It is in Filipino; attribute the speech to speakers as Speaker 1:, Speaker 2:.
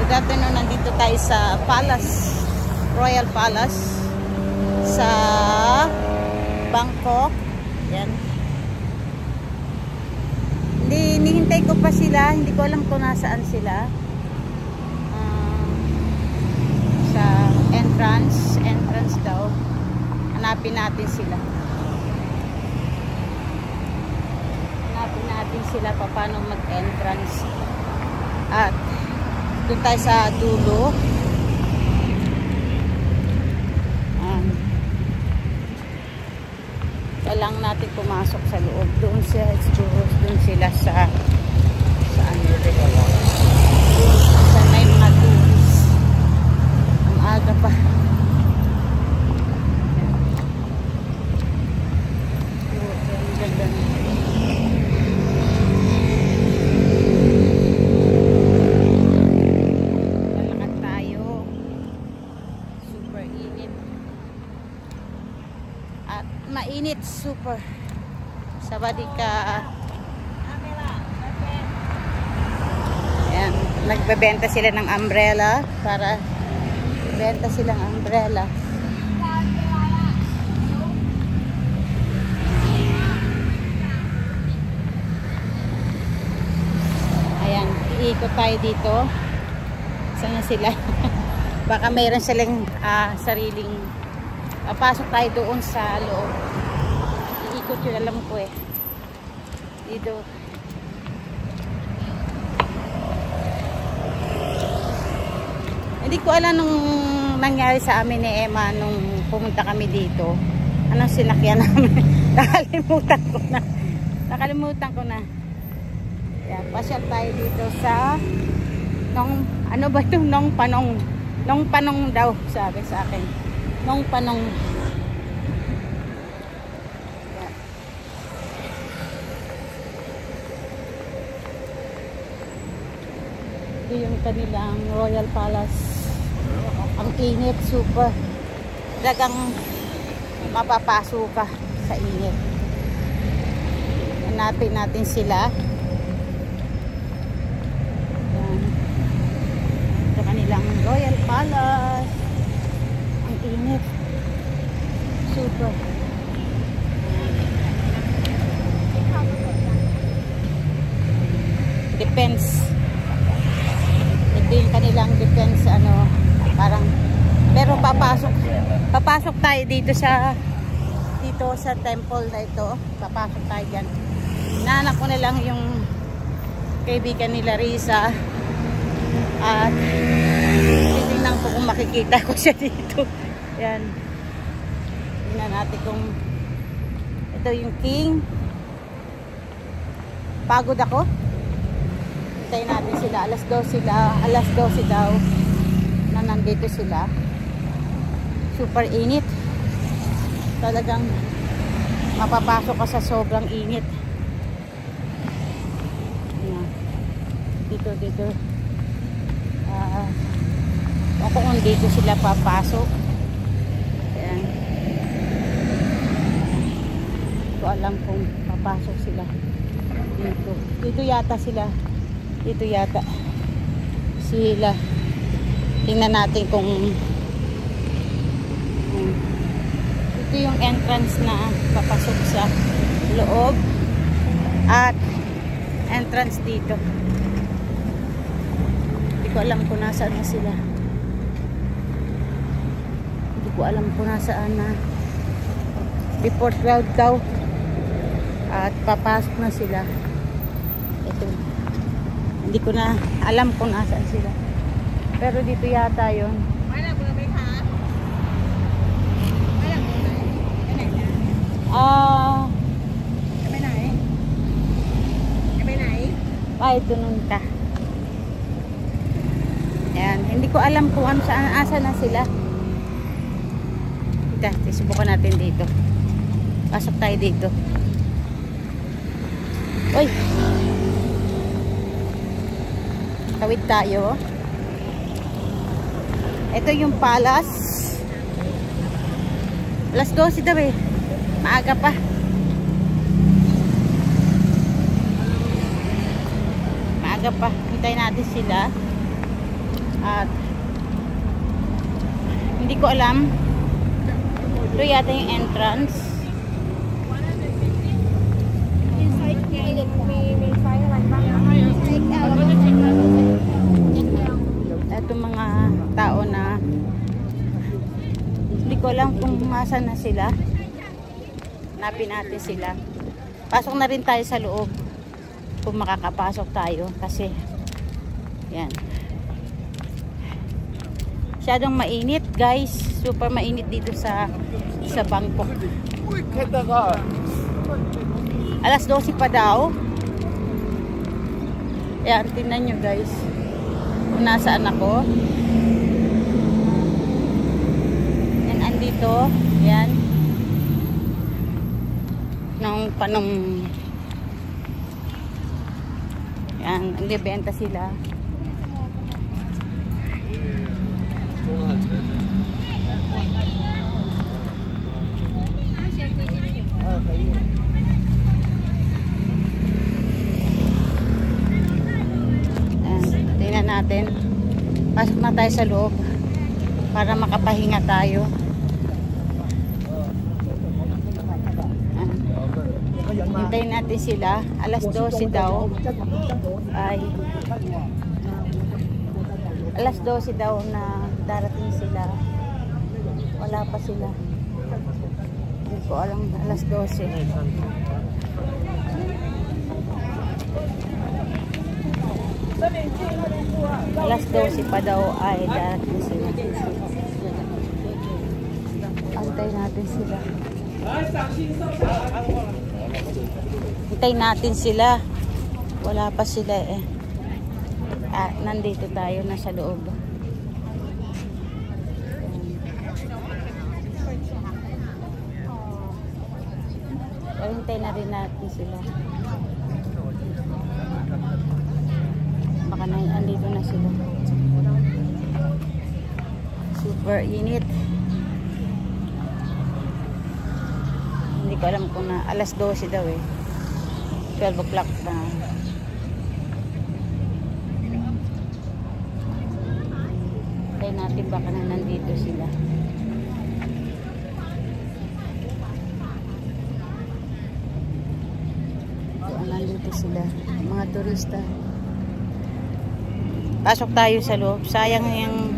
Speaker 1: Good afternoon, nandito tayo sa Palace, Royal Palace sa Bangkok. Yan. Hinihintay ko pa sila, hindi ko alam kung nasaan sila. Sa entrance daw. Hanapin natin sila. Hanapin natin sila paano mag-entrance. At doon tayo sa dulo. Kailangan natin pumasok sa loob. Doon sila sa ano, sa may mga tourists. Ang aga pa. Ang ganda na. Lalakad tayo. Super init. At mainit super. Sabadi ka. Ayan, nagbebenta sila ng umbrella para benta silang umbrella. Ayan, iikot tayo dito. Saan sila? Baka mayroon silang sariling pasok tayo doon sa loob. Iikot yun, alam ko eh. Dito. Hindi ko alam nung nangyari sa amin ni Emma nung pumunta kami dito. Anong sinakyan namin? Nakalimutan ko na. Yan, pasyal tayo dito sa ano ba ito? Nong panong daw, sabi sa akin. Nong panong. Yan. Ito yung kanilang Royal Palace. Ang init, super. Dagang mapapaso ka sa init. Hanapin natin sila. Yan. Ito kanilang Royal Palace. Ang init. Super. Depends. Ito yung kanilang defense, ano, parang, pero papasok tayo dito sa temple na ito. Papasok tayo dyan. Nahanap ko na lang yung kaibigan ni Larissa at titignan ko kung makikita ko siya dito. Yan. Tingnan natin kung ito yung king. Pagod ako. Hintayin natin sila. Alas 12 daw na nandito sila. Super init. Talagang mapapasok ka sa sobrang init. Dito. Ako kung dito sila papasok. Ayan. Hindi ko alam kung papasok sila dito. Dito yata sila. Dito yata sila. Tingnan natin kung ito yung entrance na papasok sa loob at entrance dito. Hindi ko alam kung nasaan na sila. Hindi ko alam kung nasaan na. Before 12 daw at papasok na sila. Ito. Hindi ko na alam kung nasaan sila. Pero dito yata yun. Ito nun ta. Ayan. Hindi ko alam kung asa na sila. Subukan natin dito. Pasok tayo dito. Uy! Tawid tayo. Ito yung palace. Alas 12 daw eh. Maaga pa. Maaga pa. Hintayin natin sila. At hindi ko alam. Ito yata yung entrance. Ito mga tao na hindi ko alam kung masan na sila. Hanapin natin sila. Pasok na rin tayo sa loob kung makakapasok tayo kasi yan. Masyadong mainit, guys. Super mainit dito sa Bangkok. Alas 12 pa daw. Yan, tingnan nyo, guys. Kung nasaan ako. Yan, andito. Yan. Nung panong yan, nagbebenta sila. Tingnan natin. Pasok na tayo sa loob para makapahinga tayo. Hintayin natin sila. Alas 12 daw. Ay alas 12 daw na darating sila. Wala pa sila. Hindi ko alam. Alas 12. Alas 12 pa daw ay darating sila. Antayin natin sila. Hintayin natin sila. Wala pa sila eh. Nandito tayo, nasa loob. Pero hintayin na rin natin sila. Baka nandito na sila. Super init. Hindi ko alam kung na alas 12 daw eh. 12 o'clock na. Tayo natin baka na nandito sila. So, nandito sila. Mga turista. Pasok tayo sa loob. Sayang yung